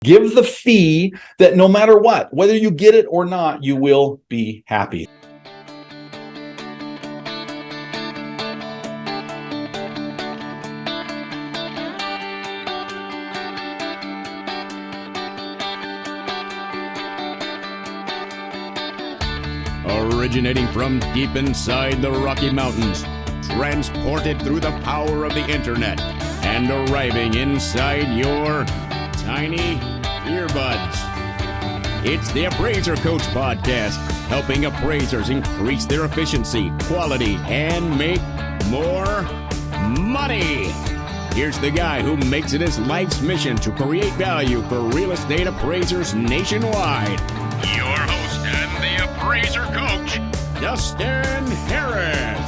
Give the fee that no matter what, whether you get it or not, you will be happy. Originating from deep inside the Rocky Mountains, transported through the power of the internet, and arriving inside your tiny earbuds. It's the Appraiser Coach Podcast, helping appraisers increase their efficiency, quality, and make more money. Here's the guy who makes it his life's mission to create value for real estate appraisers nationwide. Your host and the Appraiser Coach, Dustin Harris.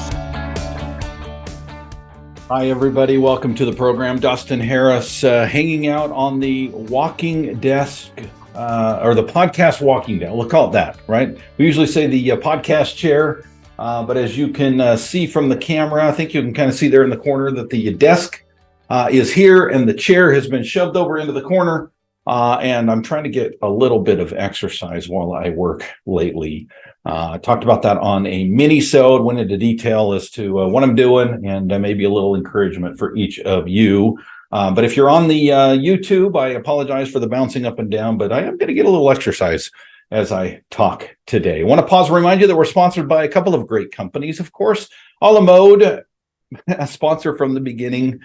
Hi, everybody. Welcome to the program. Dustin Harris, hanging out on the walking desk, or the podcast walking desk. We'll call it that, right? We usually say the podcast chair, but as you can see from the camera, I think you can kind of see there in the corner that the desk is here and the chair has been shoved over into the corner. And I'm trying to get a little bit of exercise while I work lately. Talked about that on a mini-sode, went into detail as to what I'm doing and maybe a little encouragement for each of you. But if you're on the YouTube, I apologize for the bouncing up and down, but I am going to get a little exercise as I talk today. I want to pause and remind you that we're sponsored by a couple of great companies, of course. A la Mode, a sponsor from the beginning.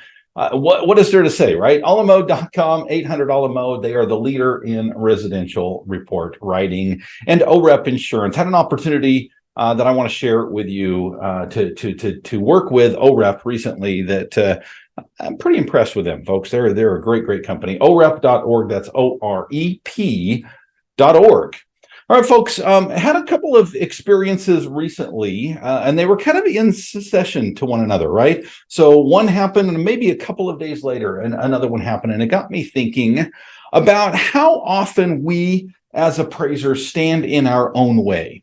What is there to say, right? Alamode.com, 800 Alamode. They are the leader in residential report writing. And OREP Insurance. Had an opportunity that I want to share with you to work with OREP recently that I'm pretty impressed with them, folks. They're a great company. OREP.org. That's OREP.org. All right, folks, had a couple of experiences recently, and they were kind of in succession to one another, right? So one happened, and maybe a couple of days later, and another one happened, and it got me thinking about how often we as appraisers stand in our own way,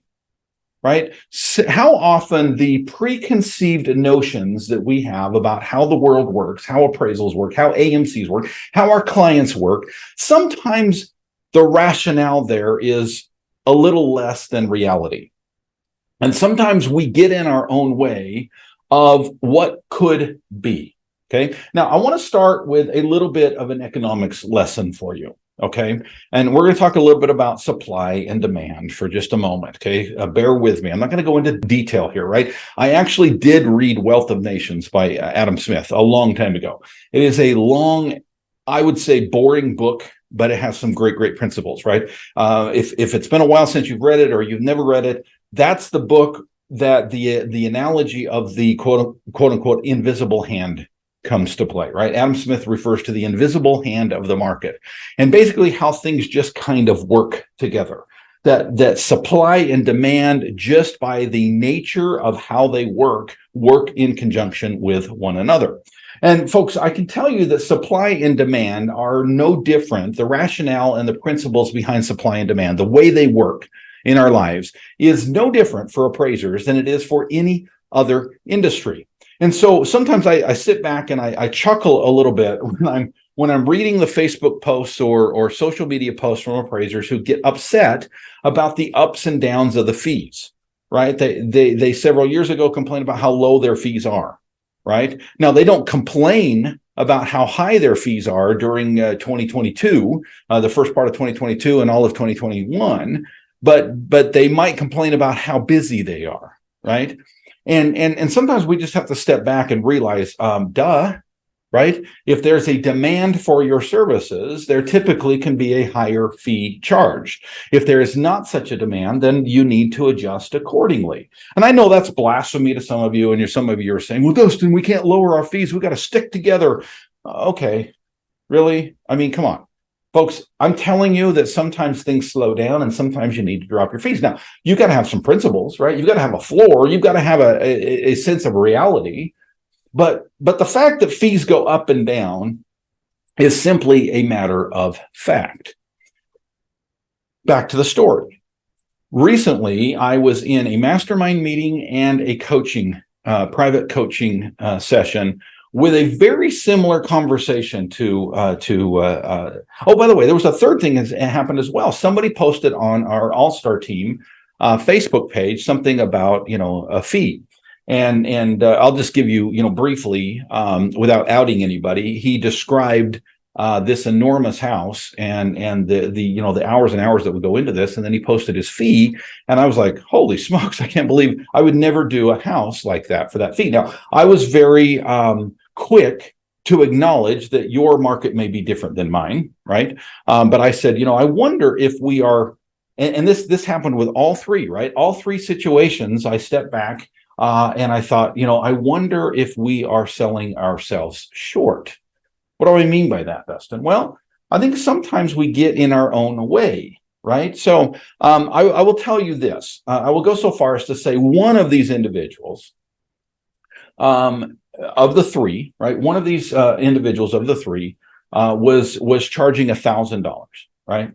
right? So how often the preconceived notions that we have about how the world works, how appraisals work, how AMCs work, how our clients work, sometimes the rationale there is a little less than reality. And sometimes we get in our own way of what could be, okay? Now, I want to start with a little bit of an economics lesson for you, okay? And we're going to talk a little bit about supply and demand for just a moment, okay? Bear with me. I'm not going to go into detail here, right? I actually did read Wealth of Nations by Adam Smith a long time ago. It is a long, I would say, boring book, but it has some great principles, right? If it's been a while since you've read it or you've never read it, that's the book that the analogy of the quote unquote invisible hand comes to play, right? Adam Smith refers to the invisible hand of the market and basically how things just kind of work together. That supply and demand, just by the nature of how they work in conjunction with one another. And folks, I can tell you that supply and demand are no different. The rationale and the principles behind supply and demand, the way they work in our lives, is no different for appraisers than it is for any other industry. And so sometimes I sit back and I chuckle a little bit when I'm reading the Facebook posts or social media posts from appraisers who get upset about the ups and downs of the fees, right? They several years ago complained about how low their fees are. Right now, they don't complain about how high their fees are during 2022, the first part of 2022 and all of 2021, but they might complain about how busy they are, right? And sometimes we just have to step back and realize, right? If there's a demand for your services, there typically can be a higher fee charged. If there is not such a demand, then you need to adjust accordingly. And I know that's blasphemy to some of you, and some of you are saying, well, Dustin, we can't lower our fees. We got to stick together. Okay, really? I mean, come on. Folks, I'm telling you that sometimes things slow down and sometimes you need to drop your fees. Now, you got to have some principles, right? You've got to have a floor. You've got to have a sense of reality. But the fact that fees go up and down is simply a matter of fact. Back to the story. Recently, I was in a mastermind meeting and a coaching, private coaching session with a very similar conversation oh, by the way, there was a third thing that happened as well. Somebody posted on our All-Star Team Facebook page something about, a fee. And I'll just give you, briefly, without outing anybody, he described this enormous house and the hours and hours that would go into this. And then he posted his fee. And I was like, holy smokes, I can't believe I would never do a house like that for that fee. Now, I was very quick to acknowledge that your market may be different than mine, right? But I said, I wonder if we are, and this happened with all three, right? All three situations, I stepped back and I thought, I wonder if we are selling ourselves short. What do I mean by that, Dustin? Well, I think sometimes we get in our own way, right? So I will tell you this. I will go so far as to say one of these individuals, of the three, right? One of these individuals of the three was charging $1,000, right?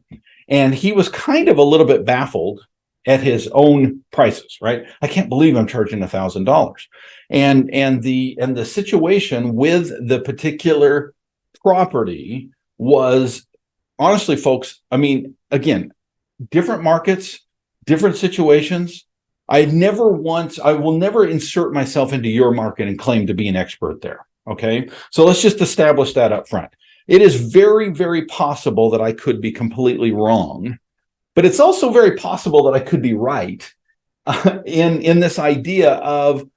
And he was kind of a little bit baffled at his own prices, right? I can't believe I'm charging $1,000. And the situation with the particular property was, honestly, folks, I mean, again, different markets, different situations. I will never insert myself into your market and claim to be an expert there. Okay. So let's just establish that up front. It is very, very possible that I could be completely wrong, but it's also very possible that I could be right in this idea of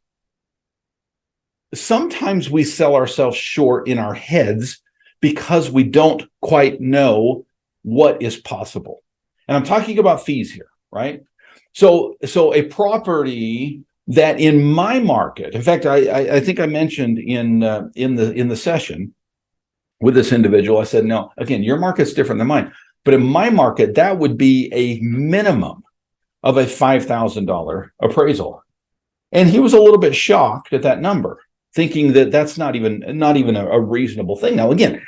sometimes we sell ourselves short in our heads because we don't quite know what is possible. And I'm talking about fees here, right? So a property that in my market, in fact, I think I mentioned in the session with this individual, I said, no, again, your market's different than mine, but in my market, that would be a minimum of a $5,000 appraisal. And he was a little bit shocked at that number, thinking that that's not even a reasonable thing. Now, again,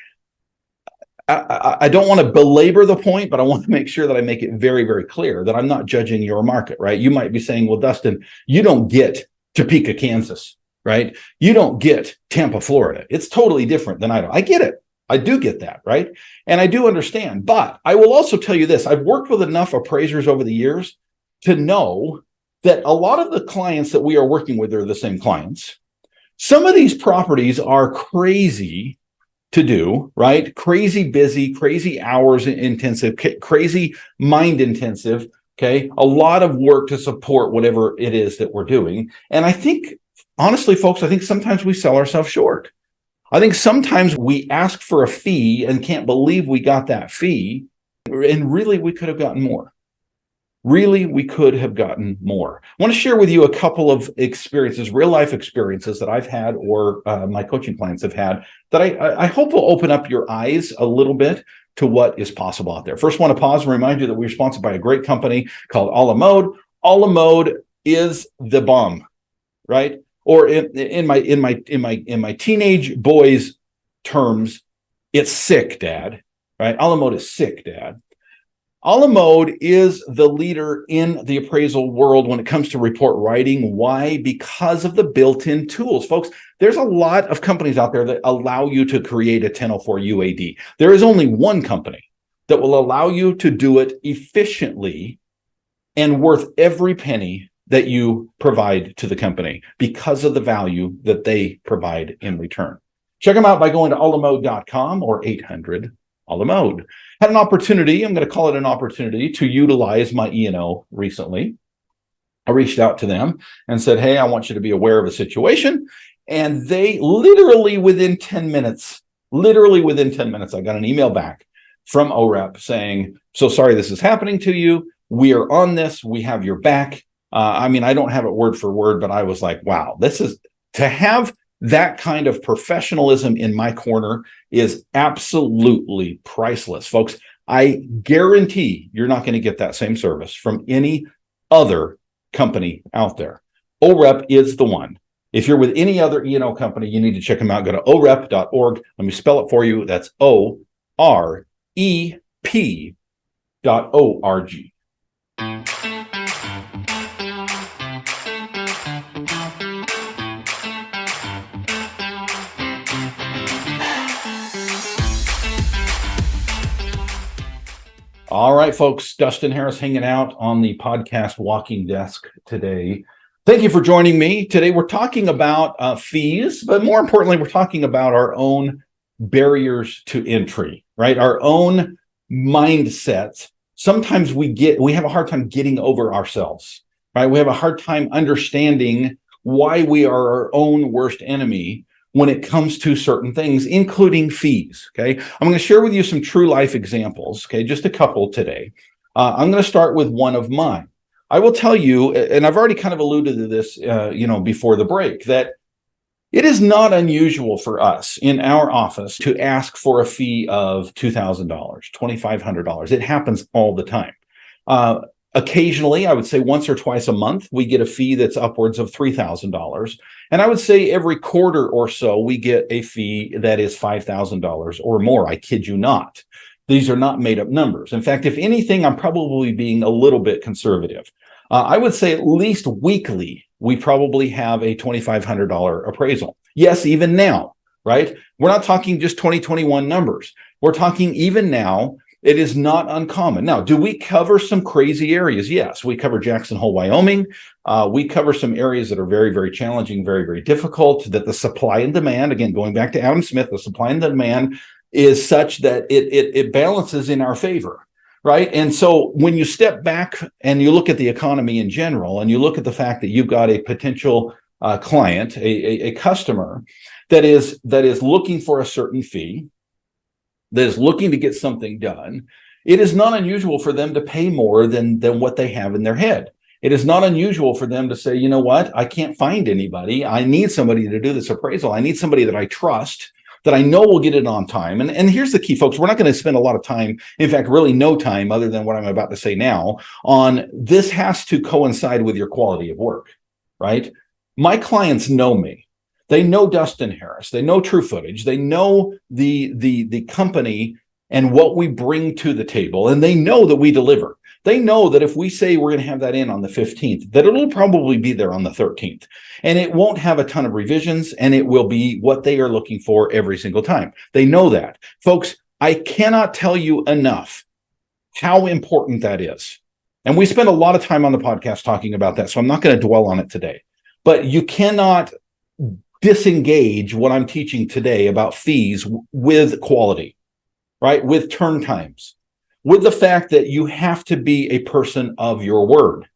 I don't want to belabor the point, but I want to make sure that I make it very, very clear that I'm not judging your market, right? You might be saying, well, Dustin, you don't get Topeka, Kansas, right? You don't get Tampa, Florida. It's totally different than I do. I get it. I do get that, right? And I do understand. But I will also tell you this. I've worked with enough appraisers over the years to know that a lot of the clients that we are working with are the same clients. Some of these properties are crazy to do, right? Crazy busy, crazy hours intensive, crazy mind intensive, okay? A lot of work to support whatever it is that we're doing. And I think, honestly, folks, I think sometimes we sell ourselves short. I think sometimes we ask for a fee and can't believe we got that fee, and really we could have gotten more. Really, we could have gotten more. I want to share with you a couple of experiences, real life experiences that I've had or my coaching clients have had that I hope will open up your eyes a little bit to what is possible out there. First, want to pause and remind you that we're sponsored by a great company called A La Mode. A La Mode is the bomb, right? Or in my teenage boys' terms, it's sick, Dad, right? A La Mode is sick, Dad. A La Mode is the leader in the appraisal world when it comes to report writing. Why? Because of the built-in tools. Folks, there's a lot of companies out there that allow you to create a 1004 UAD. There is only one company that will allow you to do it efficiently and worth every penny that you provide to the company because of the value that they provide in return. Check them out by going to alamode.com or 800 A La Mode. Had an opportunity, I'm going to call it an opportunity, to utilize my E&O recently. I reached out to them and said, hey, I want you to be aware of a situation. And they literally within 10 minutes, I got an email back from OREP saying, so sorry this is happening to you. We are on this. We have your back. I mean, I don't have it word for word, but I was like, wow, this is to have that kind of professionalism in my corner is absolutely priceless, folks. I guarantee you're not going to get that same service from any other company out there. OREP is the one. If you're with any other E&O company, you need to check them out. Go to orep.org. Let me spell it for you. That's OREP.org. All right, folks, Dustin Harris hanging out on the podcast Walking Desk today. Thank you for joining me. Today we're talking about fees, but more importantly, we're talking about our own barriers to entry, right? Our own mindsets. Sometimes we have a hard time getting over ourselves, right? We have a hard time understanding why we are our own worst enemy when it comes to certain things, including fees. Okay, I'm going to share with you some true life examples. Okay, just a couple today. I'm going to start with one of mine. I will tell you, and I've already kind of alluded to this, before the break, that it is not unusual for us in our office to ask for a fee of $2,000, $2,500. It happens all the time. Occasionally, I would say once or twice a month, we get a fee that's upwards of $3,000. And I would say every quarter or so, we get a fee that is $5,000 or more. I kid you not. These are not made up numbers. In fact, if anything, I'm probably being a little bit conservative. I would say at least weekly, we probably have a $2,500 appraisal. Yes, even now, right? We're not talking just 2021 numbers. We're talking even now. It is not uncommon. Now, do we cover some crazy areas? Yes, we cover Jackson Hole, Wyoming. We cover some areas that are very, very challenging, very, very difficult, that the supply and demand, again, going back to Adam Smith, the supply and demand is such that it balances in our favor, right? And so when you step back and you look at the economy in general, and you look at the fact that you've got a potential client, a customer that is looking for a certain fee, that is looking to get something done, it is not unusual for them to pay more than what they have in their head. It is not unusual for them to say, you know what, I can't find anybody. I need somebody to do this appraisal. I need somebody that I trust, that I know will get it on time. And here's the key, folks. We're not going to spend a lot of time, in fact, really no time other than what I'm about to say now, on this has to coincide with your quality of work, right? My clients know me. They know Dustin Harris. They know True Footage. They know the company and what we bring to the table. And they know that we deliver. They know that if we say we're going to have that in on the 15th, that it'll probably be there on the 13th. And it won't have a ton of revisions, and it will be what they are looking for every single time. They know that. Folks, I cannot tell you enough how important that is. And we spend a lot of time on the podcast talking about that, so I'm not going to dwell on it today. But you cannot disengage what I'm teaching today about fees with quality, right? With turn times, with the fact that you have to be a person of your word.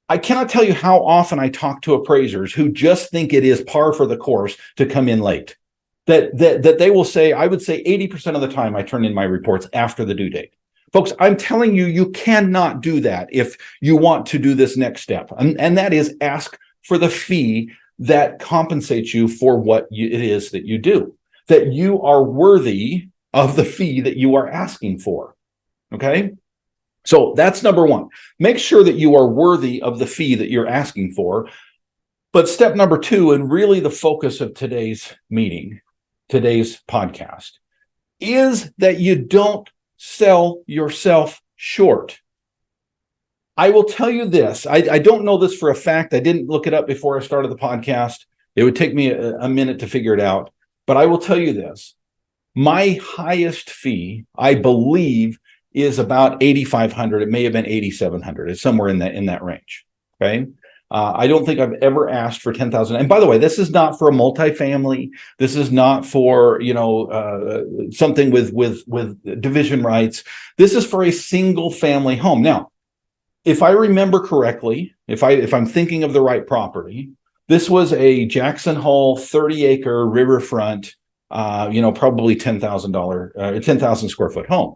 I cannot tell you how often I talk to appraisers who just think it is par for the course to come in late. That they will say, I would say 80% of the time I turn in my reports after the due date. Folks, I'm telling you, you cannot do that if you want to do this next step. And that is ask for the fee that compensates you for what it is that you do, that you are worthy of the fee that you are asking for. Okay. So that's number one. Make sure that you are worthy of the fee that you're asking for. But step number two, and really the focus of today's meeting, today's podcast, is that you don't sell yourself short. I will tell you this. I don't know this for a fact. I didn't look it up before I started the podcast. It would take me a minute to figure it out. But I will tell you this. My highest fee, I believe, is about $8,500. It may have been $8,700. It's somewhere in that range. Okay. I don't think I've ever asked for $10,000. And by the way, this is not for a multifamily. This is not for, something with division rights. This is for a single family home. Now, if I remember correctly, if I'm thinking of the right property, this was a Jackson Hole 30-acre riverfront, probably $10,000, 10,000 square foot home.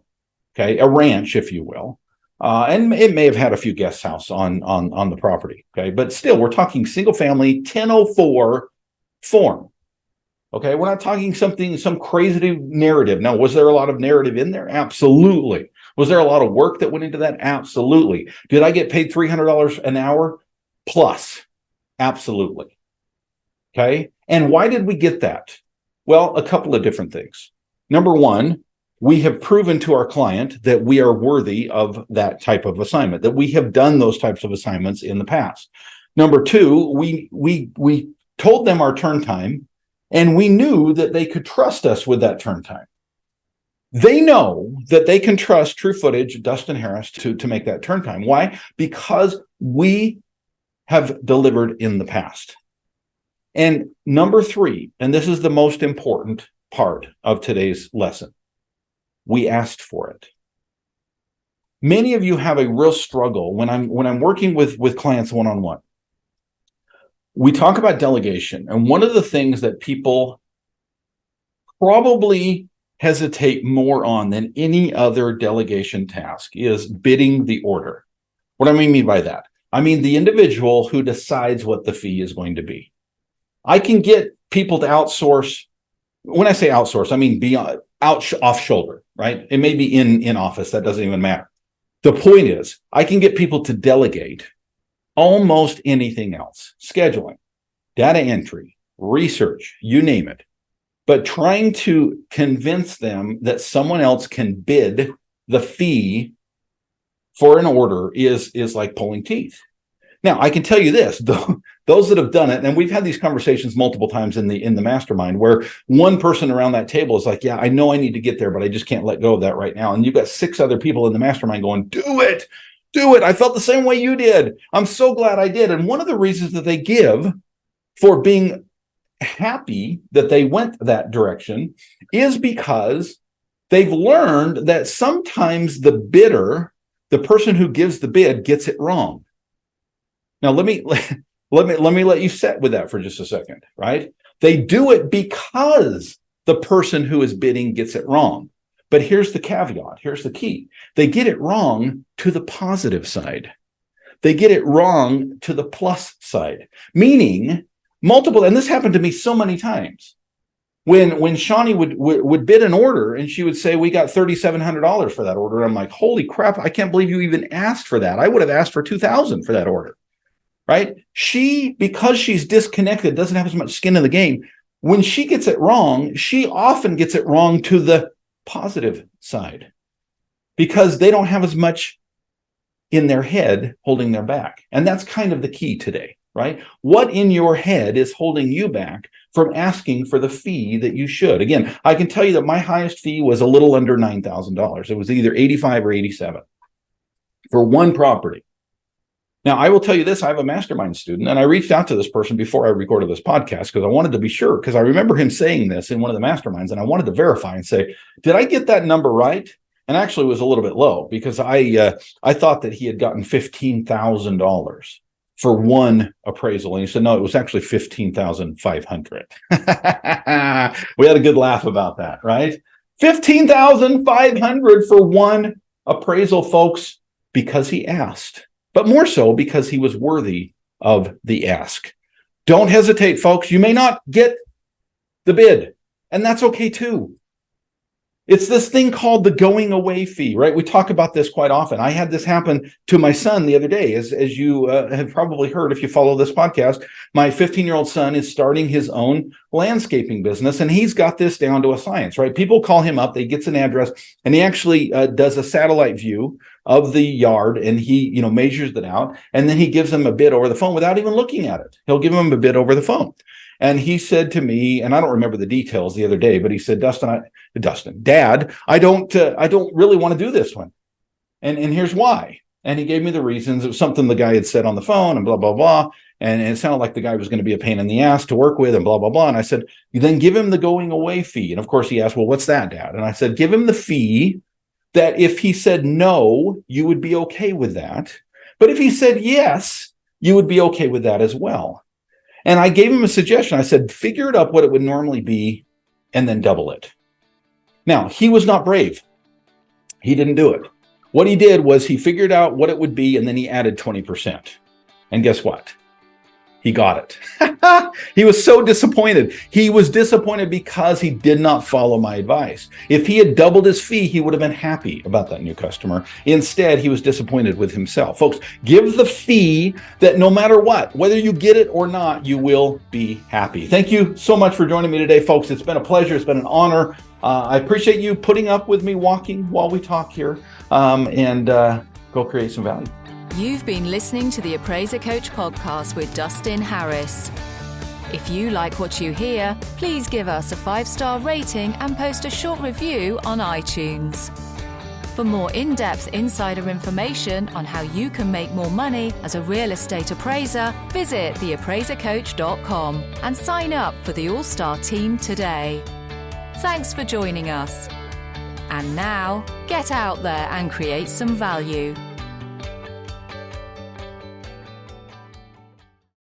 Okay, a ranch, if you will. And it may have had a few guest house on the property. Okay, but still, we're talking single family 1004 form. Okay, we're not talking some crazy narrative. Now, was there a lot of narrative in there? Absolutely. Was there a lot of work that went into that? Absolutely. Did I get paid $300 an hour plus? Absolutely. Okay. And why did we get that? Well, a couple of different things. Number one, we have proven to our client that we are worthy of that type of assignment, that we have done those types of assignments in the past. Number two, we told them our turn time, and we knew that they could trust us with that turn time. They know that they can trust True Footage, Dustin Harris, to make that turn time. Why? Because we have delivered in the past. And number 3, and this is the most important part of today's lesson, we asked for it. Many of you have a real struggle when I'm working with clients one-on-one. We talk about delegation, and one of the things that people probably hesitate more on than any other delegation task is bidding the order. What do I mean by that? I mean the individual who decides what the fee is going to be. I can get people to outsource. When I say outsource, I mean beyond off shoulder, right? It may be in office, that doesn't even matter. The point is, I can get people to delegate almost anything else. Scheduling, data entry, research, you name it. But trying to convince them that someone else can bid the fee for an order is like pulling teeth. Now, I can tell you this, those that have done it, and we've had these conversations multiple times in the mastermind, where one person around that table is like, yeah, I know I need to get there, but I just can't let go of that right now. And you've got 6 other people in the mastermind going, do it. I felt the same way you did. I'm so glad I did. And one of the reasons that they give for being happy that they went that direction is because they've learned that sometimes the bidder, the person who gives the bid, gets it wrong. Now let me let you sit with that for just a second, right? They do it because the person who is bidding gets it wrong. But here's the caveat, here's the key. They get it wrong to the positive side. They get it wrong to the plus side, meaning multiple, and this happened to me so many times. When Shawnee would bid an order and she would say, we got $3,700 for that order. I'm like, holy crap, I can't believe you even asked for that. I would have asked for $2,000 for that order, right? Because she's disconnected, doesn't have as much skin in the game. When she gets it wrong, she often gets it wrong to the positive side because they don't have as much in their head holding their back. And that's kind of the key today, right? What in your head is holding you back from asking for the fee that you should? Again, I can tell you that my highest fee was a little under $9,000. It was either $85,000 or $87,000 for one property. Now, I will tell you this, I have a mastermind student, and I reached out to this person before I recorded this podcast because I wanted to be sure, because I remember him saying this in one of the masterminds, and I wanted to verify and say, did I get that number right? And actually it was a little bit low because I thought that he had gotten $15,000 for one appraisal. And he said, no, it was actually $15,500. We had a good laugh about that, right? $15,500 for one appraisal, folks, because he asked, but more so because he was worthy of the ask. Don't hesitate, folks. You may not get the bid, and that's okay too. It's this thing called the going away fee, right? We talk about this quite often. I had this happen to my son the other day. As you have probably heard, if you follow this podcast, my 15-year-old son is starting his own landscaping business, and he's got this down to a science, right? People call him up, they get an address, and he actually does a satellite view of the yard, and he measures it out, and then he gives them a bid over the phone without even looking at it. He'll give them a bid over the phone. And he said to me, and I don't remember the details the other day, but he said, Dad, I don't really want to do this one. And here's why. And he gave me the reasons. It was something the guy had said on the phone and blah, blah, blah. And it sounded like the guy was going to be a pain in the ass to work with and blah, blah, blah. And I said, then give him the going away fee. And of course he asked, well, what's that, Dad? And I said, give him the fee that if he said no, you would be okay with that. But if he said yes, you would be okay with that as well. And I gave him a suggestion. I said, figure it up what it would normally be and then double it. Now, he was not brave. He didn't do it. What he did was he figured out what it would be and then he added 20%. And guess what? He got it. He was so disappointed. He was disappointed because he did not follow my advice. If he had doubled his fee, he would have been happy about that new customer. Instead, he was disappointed with himself. Folks, give the fee that no matter what, whether you get it or not, you will be happy. Thank you so much for joining me today, folks. It's been a pleasure. It's been an honor. I appreciate you putting up with me walking while we talk here, and go create some value. You've been listening to the Appraiser Coach podcast with Dustin Harris. If you like what you hear, please give us a 5-star rating and post a short review on iTunes. For more in-depth insider information on how you can make more money as a real estate appraiser, visit theappraisercoach.com and sign up for the All-Star team today. Thanks for joining us. And now, get out there and create some value.